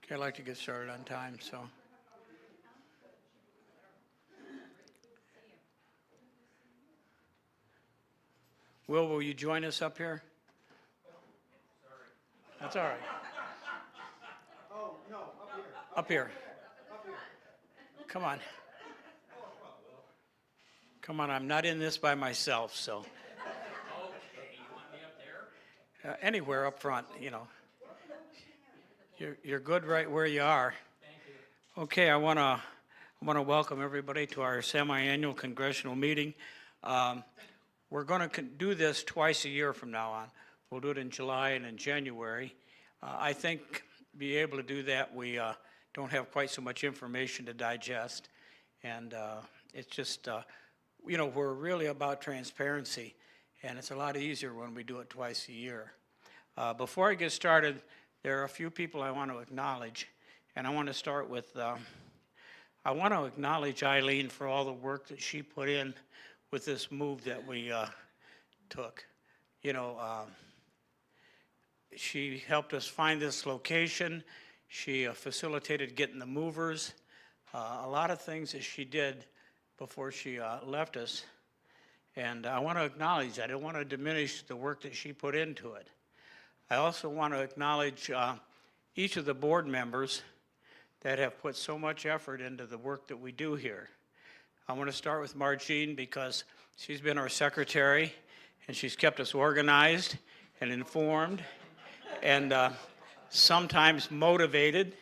Okay, I'd like to get started on time, so. Will you join us up here? That's all right. Oh, no, up here. Up here. Up here. Come on. Come on, I'm not in this by myself, so. Okay, you want me up there? Anywhere up front, you know. You're good right where you are. Thank you. Okay, I want to welcome everybody to our semi-annual congressional meeting. We're going to do this twice a year from now on. We'll do it in July and in January. I think be able to do that, we don't have quite so much information to digest, and it's just, you know, we're really about transparency, and it's a lot easier when we do it twice a year. Before I get started, there are a few people I want to acknowledge, and I want to start with, I want to acknowledge Eileen for all the work that she put in with this move that we took. You know, she helped us find this location. She facilitated getting the movers. A lot of things that she did before she left us. And I want to acknowledge that. I don't want to diminish the work that she put into it. I also want to acknowledge each of the board members that have put so much effort into the work that we do here. I want to start with Margene because she's been our secretary and she's kept us organized and informed and sometimes motivated,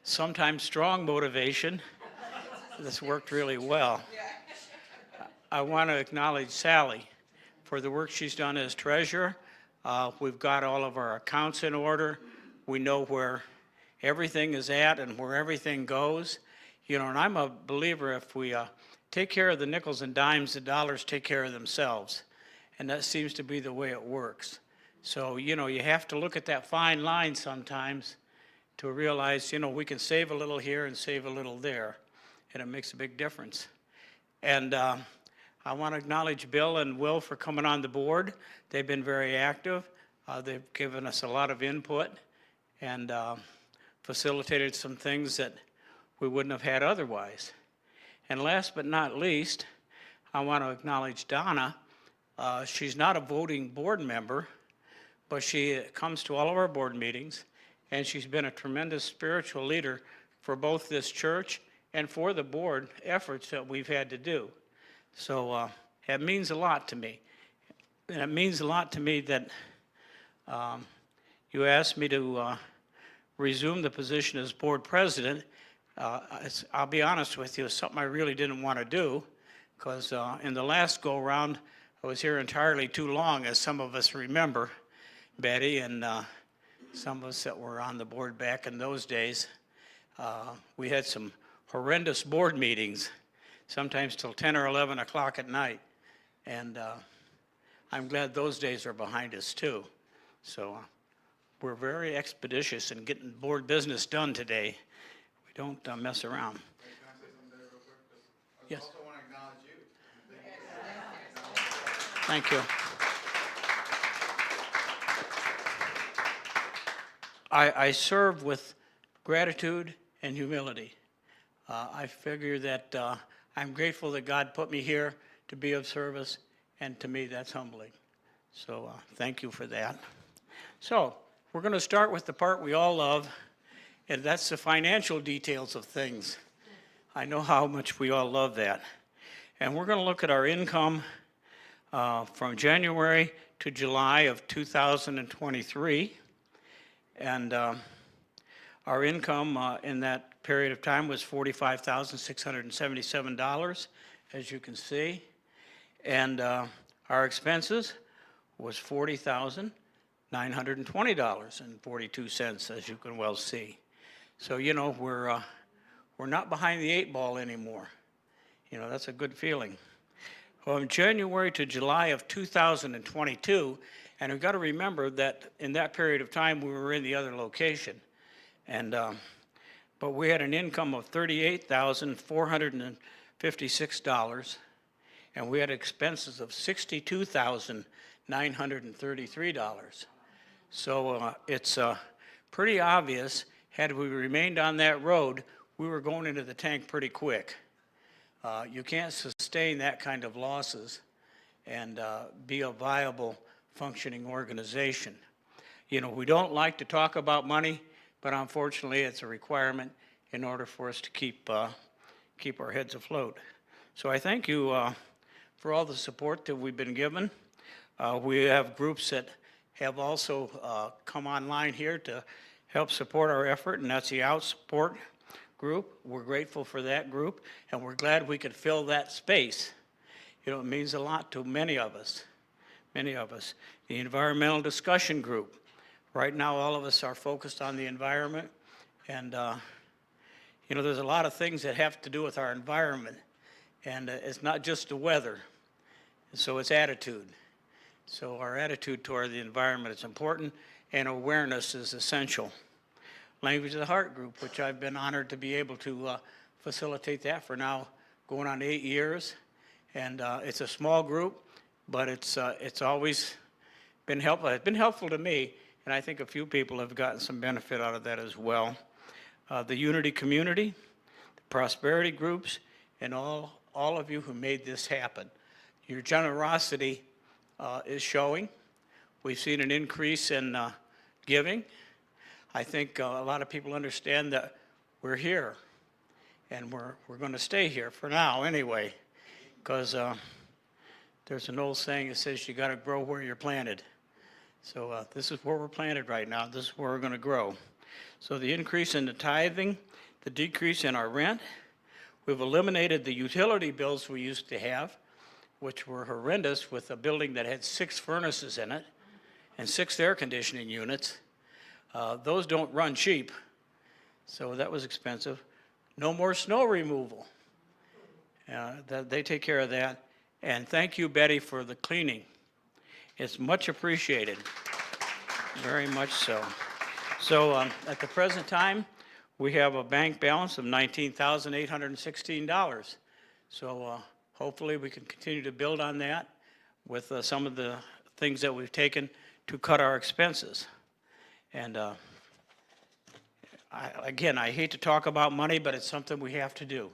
sometimes strong motivation. This worked really well. I want to acknowledge Sally for the work she's done as treasurer. We've got all of our accounts in order. We know where everything is at and where everything goes. You know, and I'm a believer if we take care of the nickels and dimes, the dollars take care of themselves. And that seems to be the way it works. So, you know, you have to look at that fine line sometimes to realize, you know, we can save a little here and save a little there. And it makes a big difference. And I want to acknowledge Bill and Will for coming on the board. They've been very active. They've given us a lot of input and facilitated some things that we wouldn't have had otherwise. And last but not least, I want to acknowledge Donna. She's not a voting board member, but she comes to all of our board meetings, and she's been a tremendous spiritual leader for both this church and for the board efforts that we've had to do. So it means a lot to me. And it means a lot to me that you asked me to resume the position as board president. I'll be honest with you, it's something I really didn't want to do because in the last go-round, I was here entirely too long, as some of us remember, Betty, and some of us that were on the board back in those days. We had some horrendous board meetings, sometimes till 10 or 11 o'clock at night. And I'm glad those days are behind us too. So we're very expeditious in getting board business done today. We don't mess around. Can I say something there real quick? Yes. I also want to acknowledge you. Thank you. I serve with gratitude and humility. I figure that I'm grateful that God put me here to be of service, and to me that's humbling. So thank you for that. So we're going to start with the part we all love, and that's the financial details of things. I know how much we all love that. And we're going to look at our income from January to July of 2023. And our income in that period of time was $45,677, as you can see. And our expenses was $40,920.42, as you can well see. So, you know, we're not behind the eight ball anymore. You know, that's a good feeling. From January to July of 2022, and we've got to remember that in that period of time we were in the other location, and but we had an income of $38,456, and we had expenses of $62,933. So it's pretty obvious, had we remained on that road, we were going into the tank pretty quick. You can't sustain that kind of losses and be a viable, functioning organization. You know, we don't like to talk about money, but unfortunately it's a requirement in order for us to keep our heads afloat. So I thank you for all the support that we've been given. We have groups that have also come online here to help support our effort, and that's the Out Support group. We're grateful for that group, and we're glad we could fill that space. You know, it means a lot to many of us, many of us. The Environmental Discussion Group. Right now, all of us are focused on the environment, and you know, there's a lot of things that have to do with our environment, and it's not just the weather, so it's attitude. So our attitude toward the environment is important, and awareness is essential. Language of the Heart group, which I've been honored to be able to facilitate that for now going on 8 years. And it's a small group, but it's always been helpful. It's been helpful to me, and I think a few people have gotten some benefit out of that as well. The Unity Community, the Prosperity groups, and all of you who made this happen. Your generosity is showing. We've seen an increase in giving. I think a lot of people understand that we're here, and we're going to stay here for now anyway, because there's an old saying that says you got to grow where you're planted. So this is where we're planted right now. This is where we're going to grow. So the increase in the tithing, the decrease in our rent, we've eliminated the utility bills we used to have, which were horrendous, with a building that had 6 furnaces in it and 6 air conditioning units. Those don't run cheap, so that was expensive. No more snow removal. They take care of that. And thank you, Betty, for the cleaning. It's much appreciated, very much so. So at the present time, we have a bank balance of $19,816. So hopefully we can continue to build on that with some of the things that we've taken to cut our expenses. And again, I hate to talk about money, but it's something we have to do.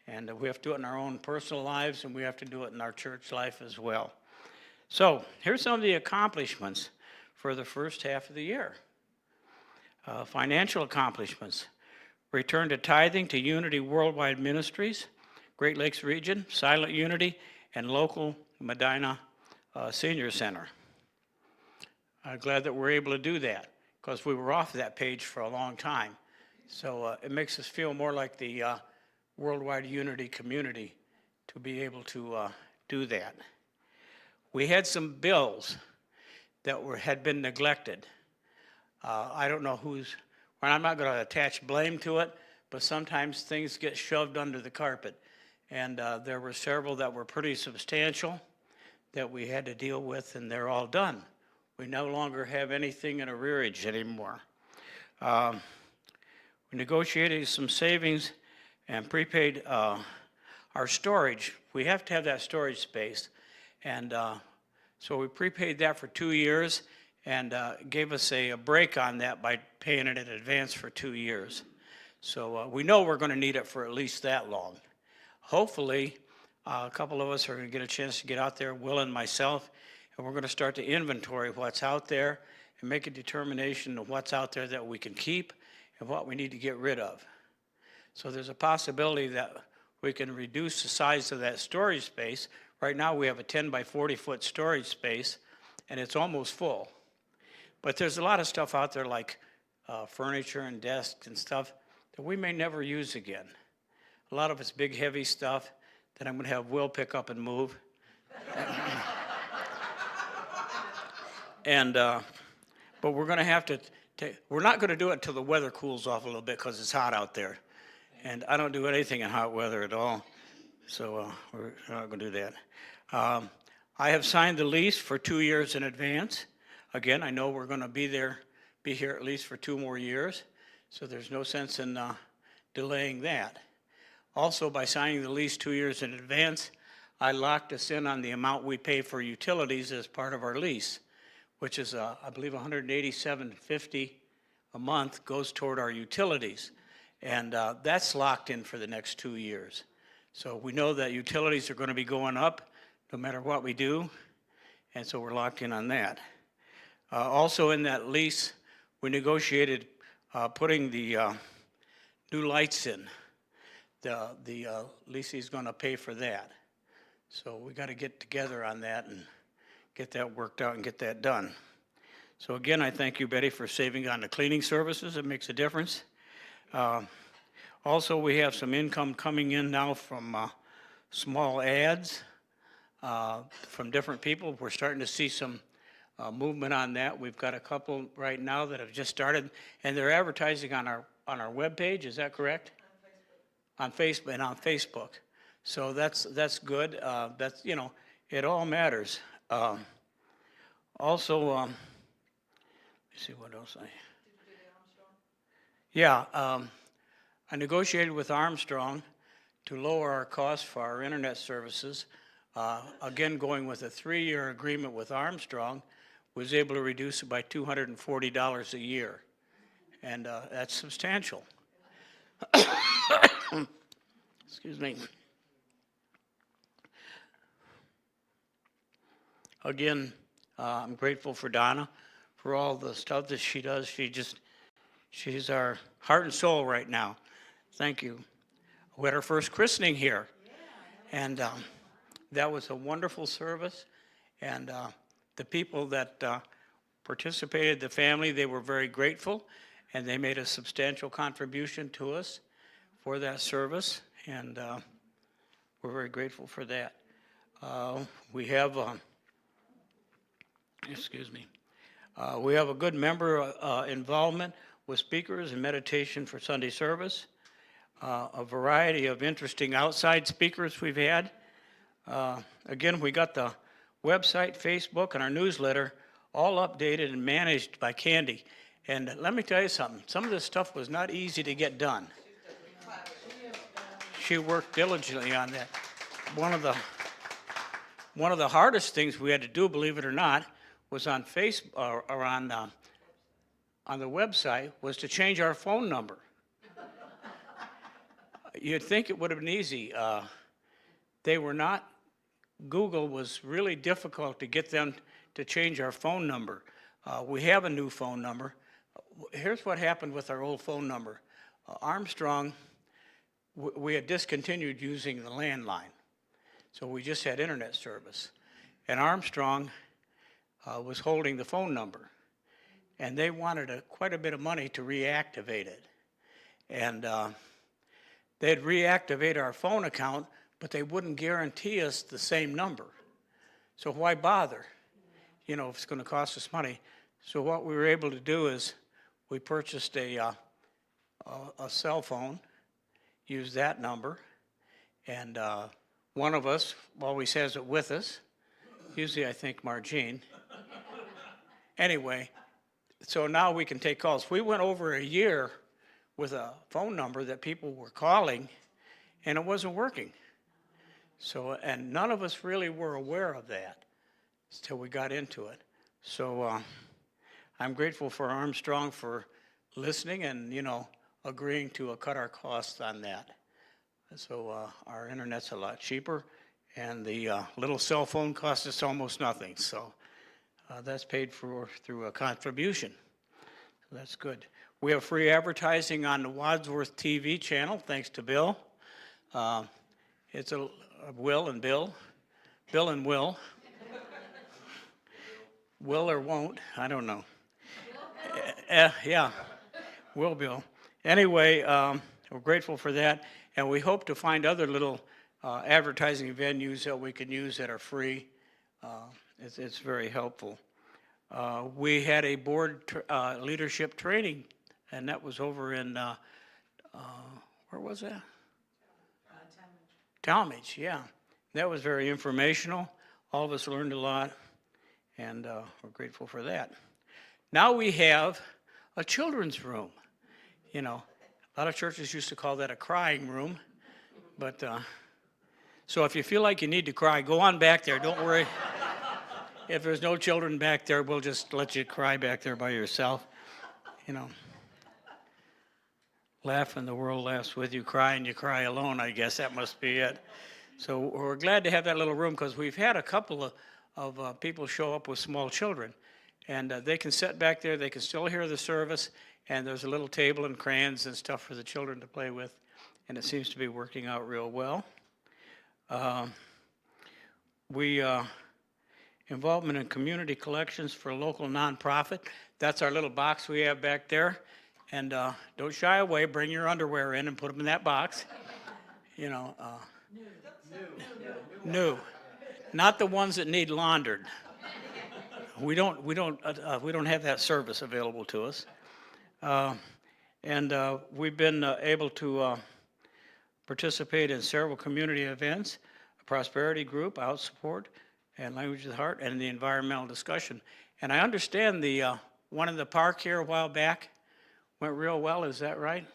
And we have to do it in our own personal lives, and we have to do it in our church life as well. So here's some of the accomplishments for the first half of the year. Financial accomplishments. Return to tithing to Unity Worldwide Ministries, Great Lakes Region, Silent Unity, and local Medina Senior Center. I'm glad that we're able to do that, because we were off that page for a long time. So it makes us feel more like the Worldwide Unity community to be able to do that. We had some bills that had been neglected. I don't know who's, well, I'm not going to attach blame to it, but sometimes things get shoved under the carpet. And there were several that were pretty substantial that we had to deal with, and they're all done. We no longer have anything in arrearage anymore. We negotiated some savings and prepaid our storage. We have to have that storage space. And so we prepaid that for 2 years and gave us a break on that by paying it in advance for 2 years. So we know we're going to need it for at least that long. Hopefully, a couple of us are going to get a chance to get out there, Will and myself, and we're going to start to inventory what's out there and make a determination of what's out there that we can keep and what we need to get rid of. So there's a possibility that we can reduce the size of that storage space. Right now we have a 10 by 40 foot storage space, and it's almost full. But there's a lot of stuff out there like furniture and desks and stuff that we may never use again. A lot of it's big, heavy stuff that I'm going to have Will pick up and move. And but we're going to have to we're not going to do it until the weather cools off a little bit, because it's hot out there. And I don't do anything in hot weather at all, so we're not going to do that. I have signed the lease for 2 years in advance. Again, I know we're going to be here at least for 2 more years, so there's no sense in delaying that. Also, by signing the lease 2 years in advance, I locked us in on the amount we pay for utilities as part of our lease, which is, I believe, $187.50 a month goes toward our utilities. And that's locked in for the next 2 years. So we know that utilities are going to be going up no matter what we do, and so we're locked in on that. Also in that lease, we negotiated putting the new lights in. The leasing is going to pay for that. So we got to get together on that and get that worked out and get that done. So again, I thank you, Betty, for saving on the cleaning services. It makes a difference. Also, we have some income coming in now from small ads from different people. We're starting to see some movement on that. We've got a couple right now that have just started, and they're advertising on our webpage. Is that correct? On Facebook and on Facebook. So that's good. That's, you know, it all matters. Also, let me see what else I negotiated with Armstrong to lower our costs for our internet services. Again, going with a 3-year agreement with Armstrong, was able to reduce it by $240 a year. And that's substantial. Excuse me. Again, I'm grateful for Donna for all the stuff that she does. She's our heart and soul right now. Thank you. We had our first christening here, and that was a wonderful service. And the people that participated, the family, they were very grateful, and they made a substantial contribution to us for that service, and we're very grateful for that. We have, we have a good member involvement with speakers and meditation for Sunday service. A variety of interesting outside speakers we've had. Again, we got the website, Facebook, and our newsletter all updated and managed by Candy. And let me tell you something, some of this stuff was not easy to get done. She worked diligently on that. One of the hardest things we had to do, believe it or not, was on Facebook or on the website, was to change our phone number. You'd think it would have been easy. They were not. Google was really difficult to get them to change our phone number. We have a new phone number. Here's what happened with our old phone number. Armstrong, we had discontinued using the landline, so we just had internet service. And Armstrong was holding the phone number, and they wanted quite a bit of money to reactivate it. And they'd reactivate our phone account, but they wouldn't guarantee us the same number. So why bother? You know, if it's going to cost us money. So what we were able to do is we purchased a cell phone, used that number, and one of us always has it with us. Usually I think Margene. Anyway, so now we can take calls. We went over a year with a phone number that people were calling, and it wasn't working. So, and none of us really were aware of that until we got into it. So I'm grateful for Armstrong for listening and, you know, agreeing to cut our costs on that. So our internet's a lot cheaper, and the little cell phone costs us almost nothing. So that's paid for through a contribution. So that's good. We have free advertising on the Wadsworth TV channel, thanks to Bill. It's Will and Bill. Bill and Will. Will or won't, I don't know. Yeah, will Bill. Anyway, we're grateful for that, and we hope to find other little advertising venues that we can use that are free. It's very helpful. We had a board leadership training, and that was over in, where was that? Talmadge, yeah. That was very informational. All of us learned a lot, and we're grateful for that. Now we have a children's room. You know, a lot of churches used to call that a crying room, but so if you feel like you need to cry, go on back there. Don't worry. If there's no children back there, we'll just let you cry back there by yourself. You know, Laugh and the world laughs with you, cry and you cry alone, I guess that must be it. So we're glad to have that little room because we've had a couple of people show up with small children. And they can sit back there, they can still hear the service, and there's a little table and crayons and stuff for the children to play with. And it seems to be working out real well. We involvement in community collections for a local nonprofit. That's our little box we have back there. And don't shy away, bring your underwear in and put them in that box. You know, new, not the ones that need laundered. We don't have that service available to us. And we've been able to participate in several community events, a prosperity group, out support, and language of the heart, and the environmental discussion. And I understand the one in the park here a while back went real well. Is that right?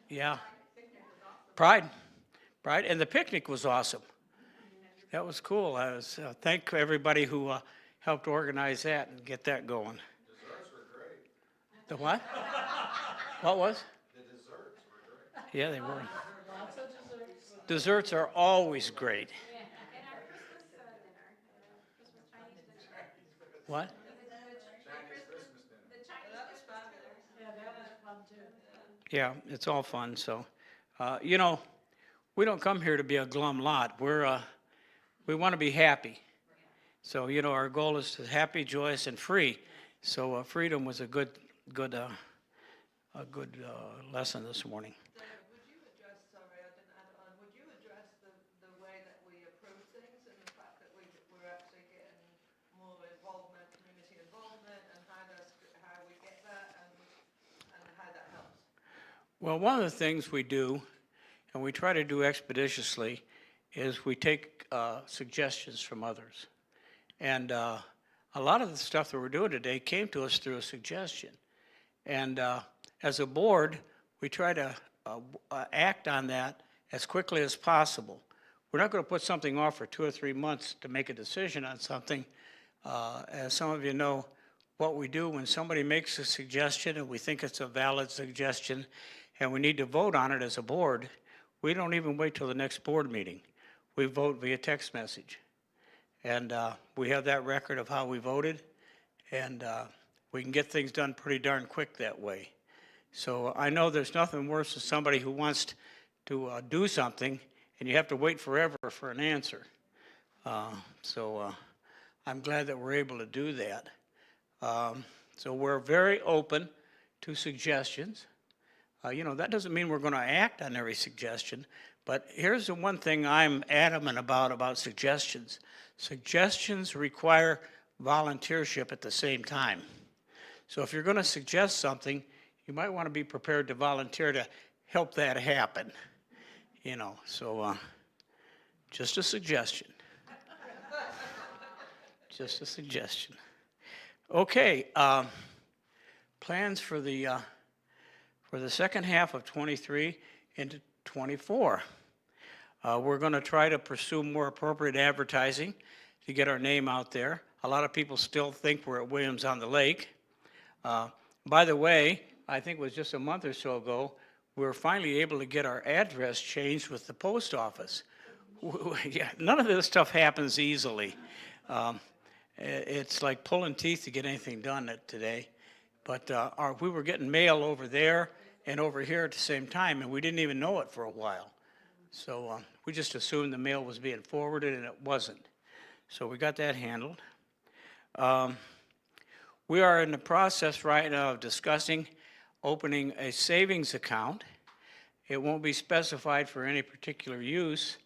Yeah. Pride, and the picnic was awesome. That was cool. I was thank everybody who helped organize that and get that going. Desserts were great. The what? What was? The desserts were great. Yeah, they were. Desserts are always great. And our Christmas dinner, Christmas Chinese dinner. What? Chinese Christmas dinner. The Chinese Christmas dinner. Yeah, that was fun too. Yeah, it's all fun. So, you know, we don't come here to be a glum lot. We want to be happy. So, you know, our goal is to happy, joyous, and free. So, freedom was a good lesson this morning. Would you address, sorry, I didn't add it on, would you address the way that we approve things and the fact that we're actually getting more involvement, community involvement, and how we get that and how that helps? Well, one of the things we do, and we try to do expeditiously, is we take suggestions from others. And a lot of the stuff that we're doing today came to us through a suggestion. And as a board, we try to act on that as quickly as possible. We're not going to put something off for 2 or 3 months to make a decision on something. As some of you know, what we do when somebody makes a suggestion and we think it's a valid suggestion and we need to vote on it as a board, we don't even wait till the next board meeting. We vote via text message. And we have that record of how we voted, and we can get things done pretty darn quick that way. So I know there's nothing worse than somebody who wants to do something, and you have to wait forever for an answer. So I'm glad that we're able to do that. So we're very open to suggestions. You know, that doesn't mean we're going to act on every suggestion, but here's the one thing I'm adamant about suggestions. Suggestions require volunteership at the same time. So if you're going to suggest something, you might want to be prepared to volunteer to help that happen. You know, so just a suggestion. Just a suggestion. Okay, plans for the second half of 23 into 24. We're going to try to pursue more appropriate advertising to get our name out there. A lot of people still think we're at Williams on the Lake. By the way, I think it was just a month or so ago, we were finally able to get our address changed with the post office. Yeah, none of this stuff happens easily. It's like pulling teeth to get anything done today. But we were getting mail over there and over here at the same time, and we didn't even know it for a while. So we just assumed the mail was being forwarded, and it wasn't. So we got that handled. We are in the process right now of discussing opening a savings account. It won't be specified for any particular use.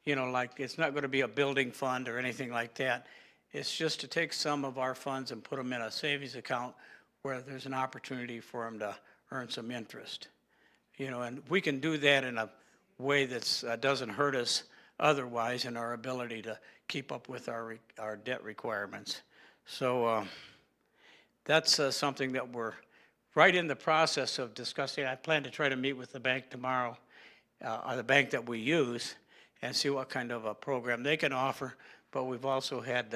You know, like it's not going to be a building fund or anything like that. It's just to take some of our funds and put them in a savings account where there's an opportunity for them to earn some interest. You know, and we can do that in a way that doesn't hurt us otherwise in our ability to keep up with our debt requirements. So that's something that we're right in the process of discussing. I plan to try to meet with the bank tomorrow, the bank that we use, and see what kind of a program they can offer. But we've also had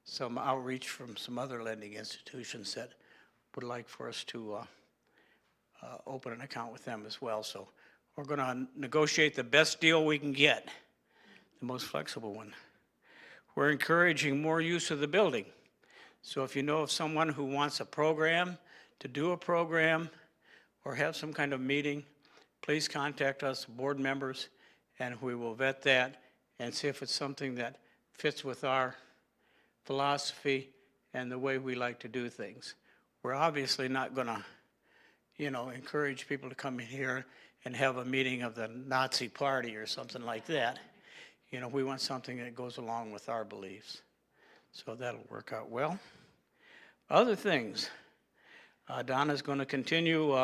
some outreach from some other lending institutions that would like for us to open an account with them as well. So we're going to negotiate the best deal we can get, the most flexible one. We're encouraging more use of the building. So if you know of someone who wants a program, to do a program, or have some kind of meeting, please contact us, board members, and we will vet that and see if it's something that fits with our philosophy and the way we like to do things. We're obviously not going to, encourage people to come in here and have a meeting of the Nazi party or something like that. We want something that goes along with our beliefs. So that'll work out well. Other things, Donna's going to continue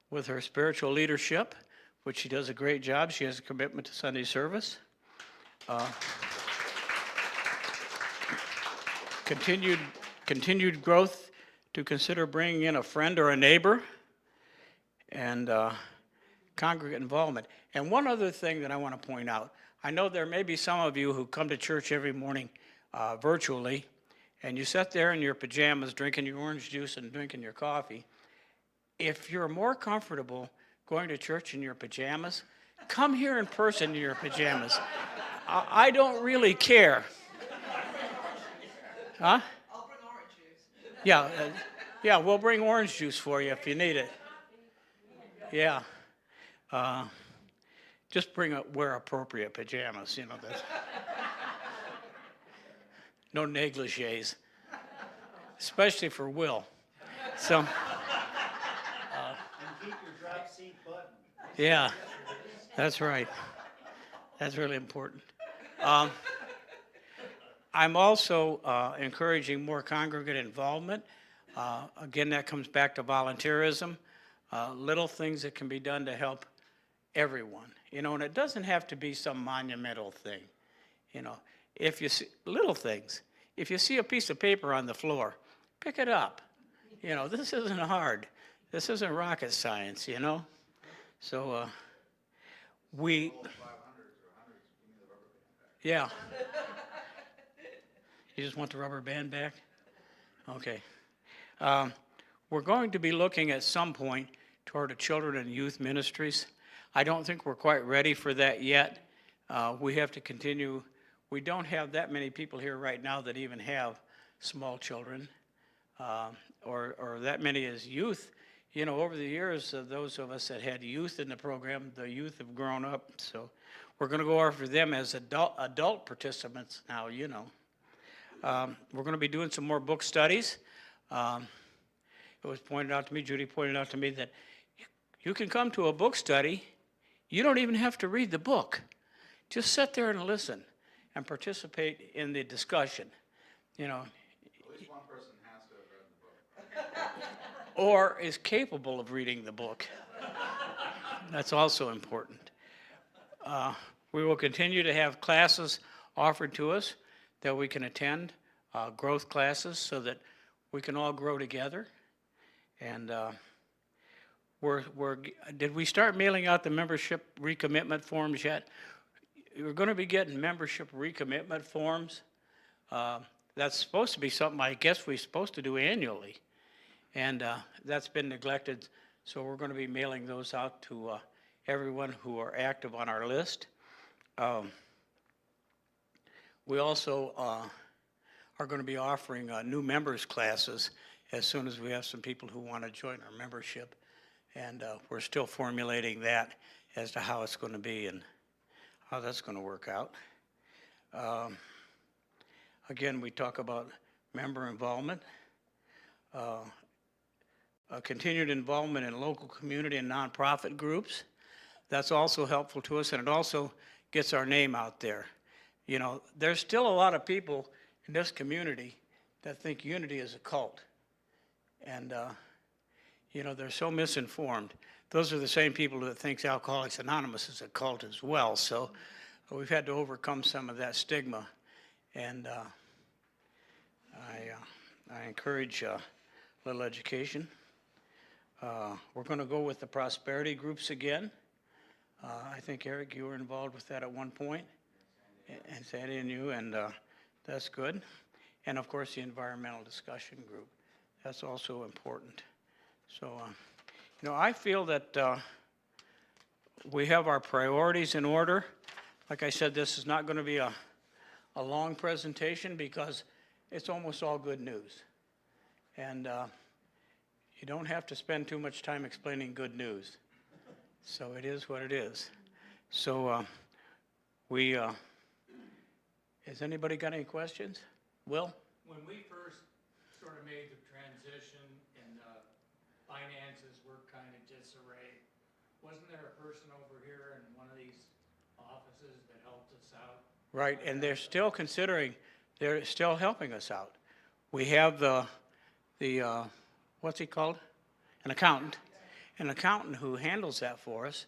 with her spiritual leadership, which she does a great job. She has a commitment to Sunday service. Continued growth to consider bringing in a friend or a neighbor, and congregate involvement. And one other thing that I want to point out, I know there may be some of you who come to church every morning virtually, and you sit there in your pajamas drinking your orange juice and drinking your coffee. If you're more comfortable going to church in your pajamas, come here in person in your pajamas. I don't really care. Huh? I'll bring orange juice. Yeah, we'll bring orange juice for you if you need it. Yeah. Just wear appropriate pajamas, that's. No negligees, especially for Will. So. And keep your drive seat buttoned. Yeah, that's right. That's really important. I'm also encouraging more congregate involvement. Again, that comes back to volunteerism, little things that can be done to help everyone. And it doesn't have to be some monumental thing. If you see little things, if you see a piece of paper on the floor, pick it up. This isn't hard. This isn't rocket science, So we, yeah. You just want the rubber band back? Okay. We're going to be looking at some point toward the children and youth ministries. I don't think we're quite ready for that yet. We have to continue. We don't have that many people here right now that even have small children, or that many as youth. Over the years, those of us that had youth in the program, the youth have grown up. So we're going to go after them as adult participants now, We're going to be doing some more book studies. It was pointed out to me, Judy pointed out to me, that you can come to a book study. You don't even have to read the book. Just sit there and listen and participate in the discussion. At least one person has to have read the book. Or is capable of reading the book. That's also important. We will continue to have classes offered to us that we can attend, growth classes, so that we can all grow together. And did we start mailing out the membership recommitment forms yet? We're going to be getting membership recommitment forms. That's supposed to be something I guess we're supposed to do annually. And that's been neglected, so we're going to be mailing those out to everyone who are active on our list. We also are going to be offering new members classes as soon as we have some people who want to join our membership. And we're still formulating that as to how it's going to be and how that's going to work out. Again, we talk about member involvement. Continued involvement in local community and nonprofit groups. That's also helpful to us, and it also gets our name out there. There's still a lot of people in this community that think Unity is a cult. And, they're so misinformed. Those are the same people that think Alcoholics Anonymous is a cult as well. So we've had to overcome some of that stigma. And I encourage a little education. We're going to go with the prosperity groups again. I think, Eric, you were involved with that at one point, and Sandy and you, and that's good. And, of course, the environmental discussion group. That's also important. So I feel that we have our priorities in order. Like I said, this is not going to be a long presentation because it's almost all good news. And you don't have to spend too much time explaining good news. So it is what it is. So has anybody got any questions? Will? When we first sort of made the transition and finances were kind of disarray, wasn't there a person over here in one of these offices that helped us out? Right, and they're still helping us out. We have the what's he called? An accountant who handles that for us,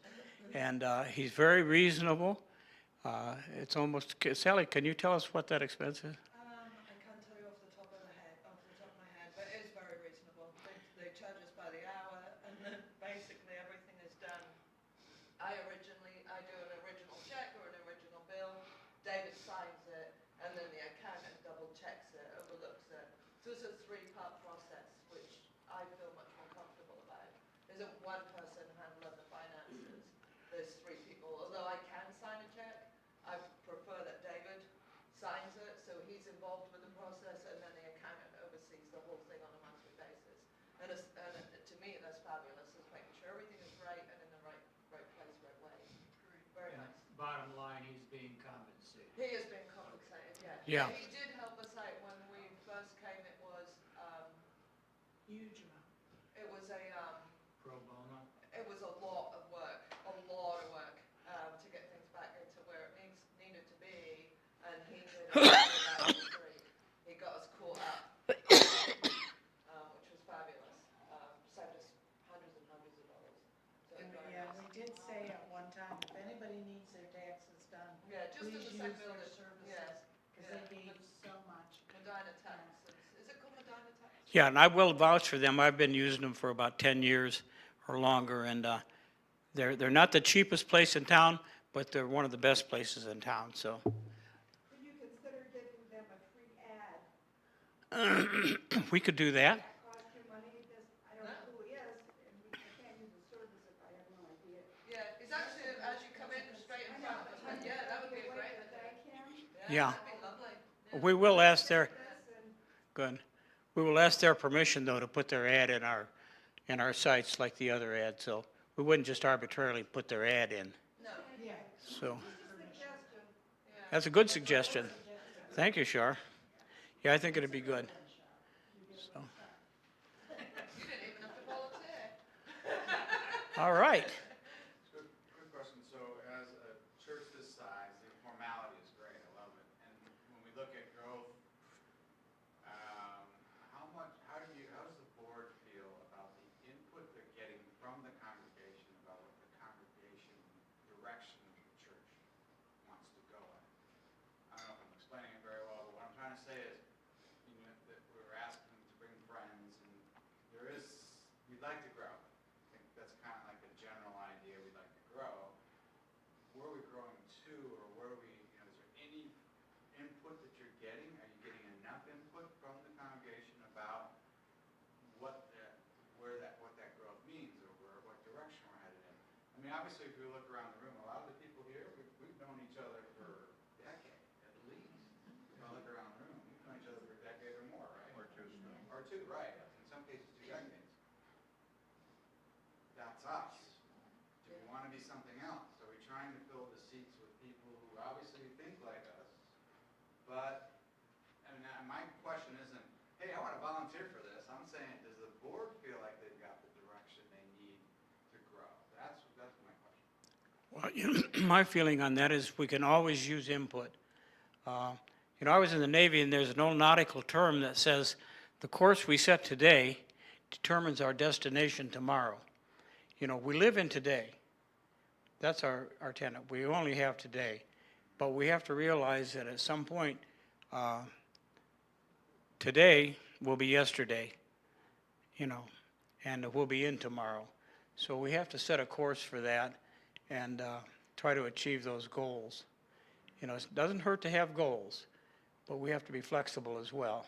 and he's very reasonable. It's almost, Sally, can you tell us what that expense is? I can't tell you off the top of my head, but it is very reasonable. They charge us by the hour, and then basically everything is done. I do an original check or an original bill, David signs it, and then the accountant double checks it, overlooks it. So it's a three-part process, which I feel much more comfortable about. There isn't one person handling the finances, there's three people. Although I can sign a check, I prefer that David signs it, so he's involved with the process, and then the accountant oversees the whole thing on a monthly basis. And to me, that's fabulous, is making sure everything is right and in the right place, right way. Very And nice. bottom line, he's being compensated. He has been compensated, yeah. Yeah. He did help us out when we first came. It was, Huge amount. it was Pro bono? it was a lot of work, to get things back into where it needed to be, and he did it about three. He got us caught up, which was fabulous. Saved us hundreds and hundreds of dollars. So it was very Yeah, nice. we did say at one time, if anybody needs their taxes done, Yeah, just in please the use same their building. services, Yeah, because yeah. they gave so much. Medina Tax. Is it called Medina Tax? Yeah, and I will vouch for them. I've been using them for about 10 years or longer, and they're not the cheapest place in town, but they're one of the best places in town, so. Could you consider giving them a free ad? We could do that. That cost you money, just, I don't know who he is, and I can't use the service if I have no idea. Yeah, it's actually as you come in straight in front of us. Yeah, that would be a great That I idea. can, Yeah. That'd be lovely. We will ask this and good. We will ask their permission, though, to put their ad in our sites like the other ad, so we wouldn't just arbitrarily put their ad in. No, Yeah. So, suggestion. that's a good suggestion. Thank you, Shar. Yeah, I think it'd be good. So, you didn't even have to volunteer. all right. Quick question, so as a church this size, the formality is great, I love it. And when we look at growth, how does the board feel about the input they're getting from the congregation about what the congregation direction of the church wants to go in? I don't know if I'm explaining it very well, but what I'm trying to say is, that we're asking them to bring friends, and we'd like to grow. I think that's kind of like a general idea, we'd like to grow. Where are we growing to, or where are we, is there any input that you're getting? Are you getting enough input from the congregation about what that growth means, or what direction we're headed in? I mean, obviously, if we look around the room, a lot of the people here, we've known each other for a decade, at least. If I look around the room, we've known each other for a decade or more, right? Or two, right, in some cases, 2 decades. That's us. Do we want to be something else? Are we trying to fill the seats with people who obviously think like us? But, I mean, my question isn't, hey, I want to volunteer for this. I'm saying, does the board feel like they've got the direction they need to grow? That's my question. Well, my feeling on that is we can always use input. I was in the Navy, and there's an old nautical term that says, the course we set today determines our destination tomorrow. We live in today. That's our tenet. We only have today. But we have to realize that at some point, today will be yesterday, and it will be in tomorrow. So we have to set a course for that and try to achieve those goals. It doesn't hurt to have goals, but we have to be flexible as well.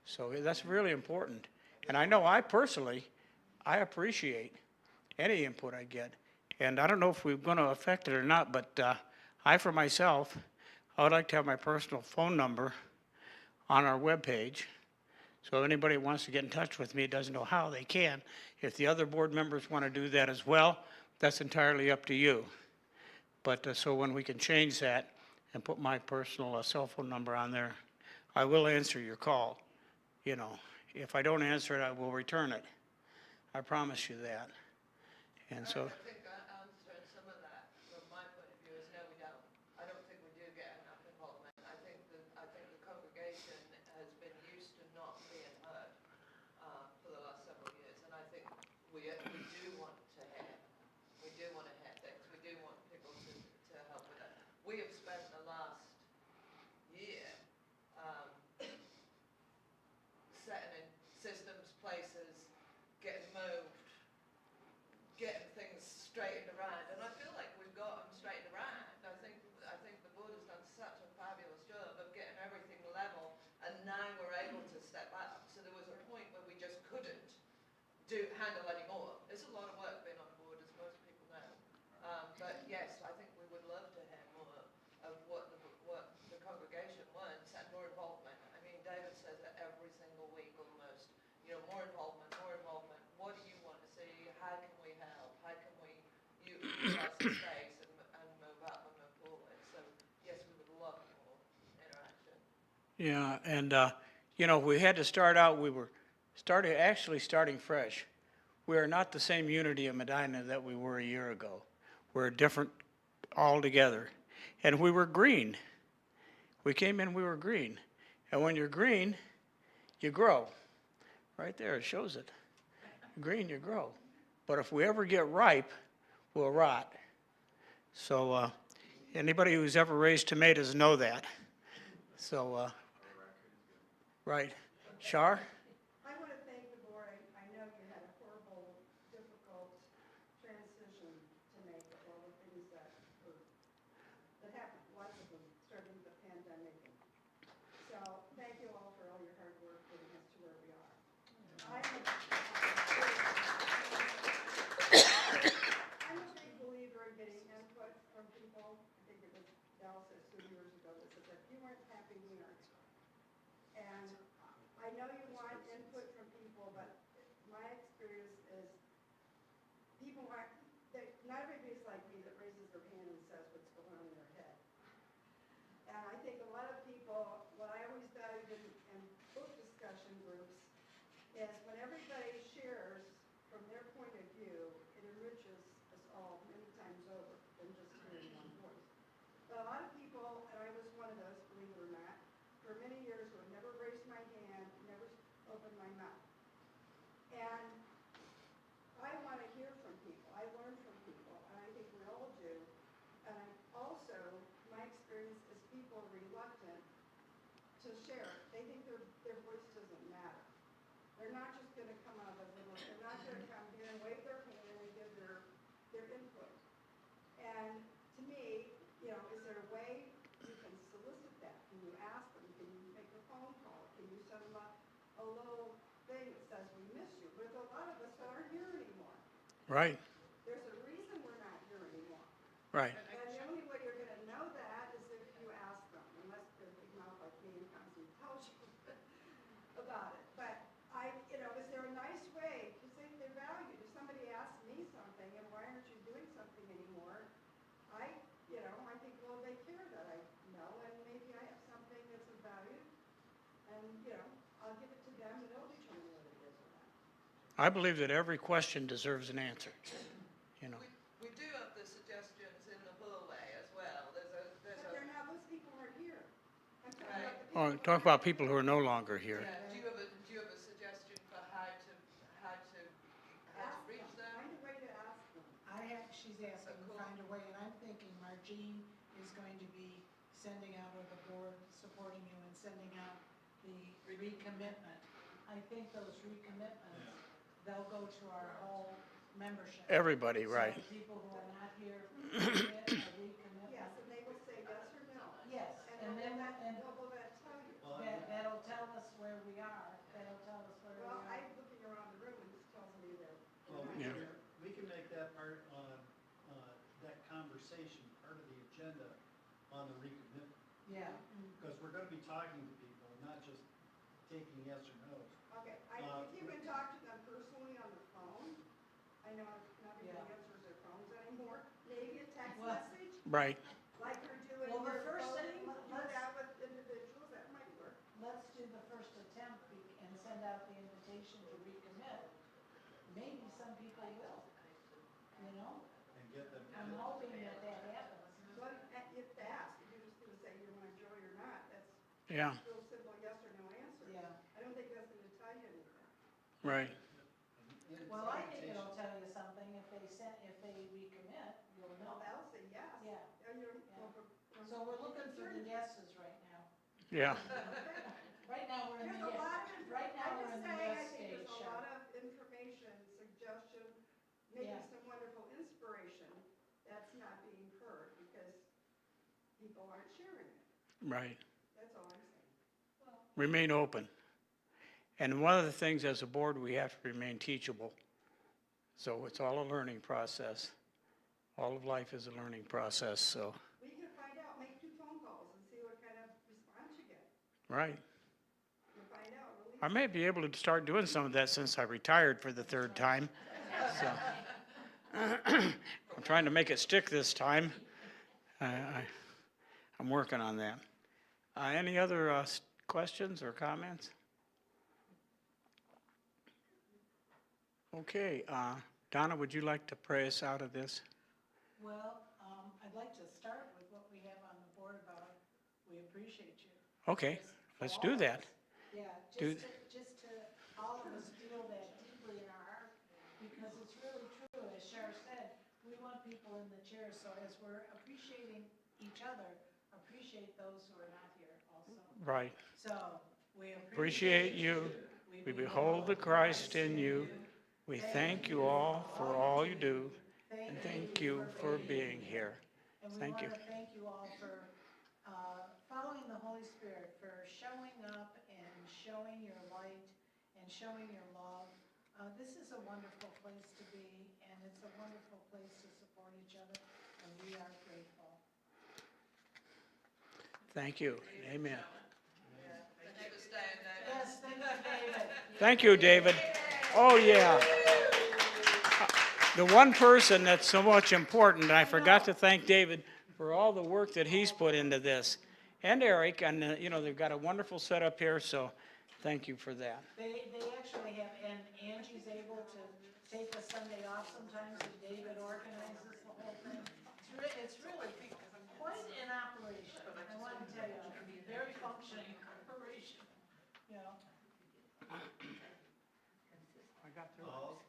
So that's really important. And I know I personally, I appreciate any input I get. And I don't know if we're going to affect it or not, but I, for myself, I would like to have my personal phone number on our webpage. So if anybody wants to get in touch with me, doesn't know how, they can. If the other board members want to do that as well, that's entirely up to you. But so when we can change that and put my personal cell phone number on there, I will answer your call. You know, if I don't answer it, I will return it. I promise you that. And so, I think answering some of that from my point of view is no, we don't. I don't think we do get enough involvement. I think the congregation has been used to not being heard for the last several years, and I think we do want to hear. We do want to hear things. We do want people to help with it. We have spent the last year setting in systems, places, getting moved, getting things straightened around, and I feel like we've got them straightened around. I think the board has done such a fabulous job of getting everything level, and now we're able to step up. So there was a point where we just couldn't handle any more. It's a lot of work being on the board, as most people know. But yes, I think we would love to hear more of what the congregation wants and more involvement. I mean, David says it every single week almost. You know, more involvement, more involvement. What do you want to see? How can we help? How can we utilize the space and move up and move forward? So yes, we would love more interaction. yeah, and, you know, we had to start out, we were starting fresh. We are not the same unity of Medina that we were a year ago. We're different altogether. And we were green. We came in, we were green. And when you're green, you grow. Right there, it shows it. Green, you grow. But if we ever get ripe, we'll rot. So anybody who's ever raised tomatoes know that. So, right. Shar? I want to thank the board. I know you had a horrible, difficult transition to make with all the things that happened, lots of them, starting with the pandemic. So thank you all for all your hard work getting us to where we are. I'm a big believer in getting input from people. I think it was Dallas said 2 years ago that said, if you weren't happy, we aren't. And I know you want input from people, but my experience is people aren't, not everybody's like me that raises their hand and says what's going on in their head. And I think a lot of people, what I always valued in book discussion groups is when everybody shares from their point of view, it enriches us all many times over than just hearing one voice. But a lot of people, and I was one of those, believe it or not, for many years would never raise my hand, never open my mouth. And I want to hear from people. I learn from people, and I think we all do. And also, my experience is people are reluctant to share. They think their voice doesn't matter. They're not just going to come out of the woodwork. They're not going to come here and wave their hand and give their input. And to me, you know, is there a way you can solicit that? Can you ask them? Can you make a phone call? Can you send them a little thing that says we miss you? There's a lot of us that aren't here anymore. Right, There's a reason we're not here anymore. right. And the only way you're gonna know that is if you ask them, unless they're big mouth like me and comes and tells you about it. But you know, is there a nice way, because they're valued. If somebody asks me something, and why aren't you doing something anymore? You know, I think, well, they care that I know, and maybe I have something that's of value. And, you know, I'll give it to them, and they'll determine whether it is or not. I believe that every question deserves an answer, you know. We do have the suggestions in the hallway as well. But they're not, those people aren't here. I'm talking Right. about the people. Oh, talk about people who are no longer here. Yeah. Do you have a suggestion for how to reach them? Find a way to ask them. She's asking to find a way, and I'm thinking Margene is going to be sending out, or the board supporting you in sending out the recommitment. I think those recommitments, they'll go to our whole membership. Everybody, right. So people who are not here commit a recommitment. Yes, and they will say yes or no. Yes, and then, and They'll tell you. that'll tell us where we are. That'll tell us where we Well, are. I'm looking around the room and it tells me that Well, we're not Yeah. here. we can make conversation, part of the agenda on the recommitment. Yeah. Because we're gonna be talking to people, not just taking yes or no's. Okay, if you can talk to them personally on the phone, I know not everybody Yeah. answers their phones anymore, maybe a text Well- message, Right. like you're doing Well, the with first voting, thing- do that with individuals, that might work. Let's do the first attempt and send out the invitation to recommit. Maybe some people will, you know? And get them. I'm hoping that that happens. So if they ask, if you're just gonna say you want to join or not, that's Yeah, real simple yes or no answer. Yeah. I don't think that's gonna tell you anything. right. Well, I think it'll tell you something if they recommit, you'll Well, know. they'll say yes. Yeah. Well, So we're looking for the yeses right now. Yeah, Right now, we're in There's the, a lot of, right now, we're in I'm the just saying, I yes think stage, there's a Sharon. lot of information, suggestion, maybe Yeah. some wonderful inspiration that's not being heard because people aren't sharing it. right. That's all I'm saying. Remain open. And one of the things as a board, we have to remain teachable. So it's all a learning process. All of life is a learning process, so, We can find out, make 2 phone calls and see what kind of response you get. right. You'll find out, release. I may be able to start doing some of that since I retired for the 3rd time. So I'm trying to make it stick this time. I'm working on that. Any other questions or comments? Okay, Donna, would you like to pray us out of this? Well, I'd like to start with what we have on the board about, we appreciate you. Okay, let's do that. Yeah, Do- just to, all of us feel that deeply in our heart, because it's really true, as Shar said, we want people in the chairs, so as we're appreciating each other, appreciate those who are not here also. Right. So, we Appreciate you. We behold the Christ in you. We thank you all for all you do, and thank you for being here. And we Thank you. want to thank you all for following the Holy Spirit, for showing up and showing your light and showing your love. This is a wonderful place to be, and it's a wonderful place to support each other, and we are grateful. Thank you. Amen. Thank you for staying there. Yes, thank you, David. Thank you, David. Oh, yeah. The one person that's so much important, I forgot to thank David for all the work that he's put into this. And Eric, and, they've got a wonderful setup here, so thank you for that. They actually have, and Angie's able to take a Sunday off sometimes, and David organizes the whole thing. It's really quite an operation, I want to tell you, a very functioning operation, you know. I got through it. All